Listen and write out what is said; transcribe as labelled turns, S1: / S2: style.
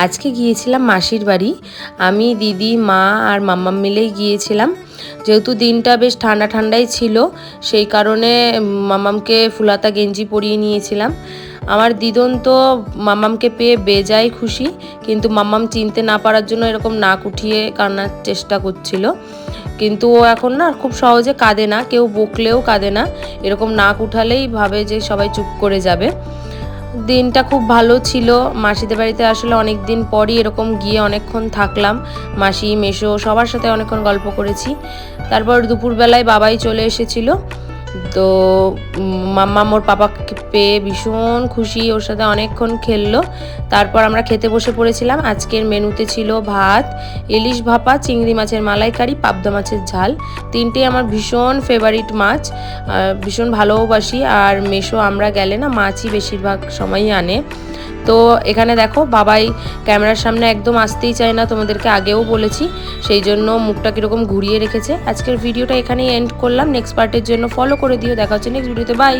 S1: আজকে গিয়েছিলাম মাসির বাড়ি। আমি, দিদি, মা আর মাম্মাম মিলেই গিয়েছিলাম। যেহেতু দিনটা বেশ ঠান্ডা ঠান্ডাই ছিল, সেই কারণে মাম্মামকে ফুলহাতা গেঞ্জি পরিয়ে নিয়েছিলাম। আমার দিদন তো মাম্মামকে পেয়ে বেজায় খুশি, কিন্তু মাম্মাম চিনতে না পারার জন্য এরকম নাক উঠিয়ে কান্নার চেষ্টা করছিল। কিন্তু ও এখন না খুব সহজে কাঁদে না, কেউ বকলেও কাঁদে না, এরকম নাক উঠালেই ভাবে যে সবাই চুপ করে যাবে। দিনটা খুব ভালো ছিল। মাসিদের বাড়িতে আসলে অনেক দিন পরই এরকম গিয়ে অনেকক্ষণ থাকলাম। মাসি, মেসো সবার সাথে অনেকক্ষণ গল্প করেছি। তারপর দুপুরবেলায় বাবাই চলে এসেছিল। তো মাম্মাম ওর পাপাকে পেয়ে ভীষণ খুশি, ওর সাথে অনেকক্ষণ খেললো। তারপর আমরা খেতে বসে পড়েছিলাম। আজকের মেনুতে ছিল ভাত, ইলিশ ভাপা, চিংড়ি মাছের মালাইকারি, পাবদা মাছের ঝাল। তিনটেই আমার ভীষণ ফেভারিট মাছ, ভীষণ ভালোবাসি। আর মেসো আমরা গেলে না মাছই বেশিরভাগ সময়ই আনে। তো এখানে দেখো বাবাই ক্যামেরার সামনে একদম আসতেই চায় না, তোমাদেরকে আগেও বলেছি, সেই জন্য মুখটা কীরকম ঘুরিয়ে রেখেছে। আজকের ভিডিওটা এখানেই এন্ড করলাম। নেক্সট পার্টের জন্য ফলো করে দিও। দেখা হচ্ছে নেক্সট ভিডিওতে। বাই।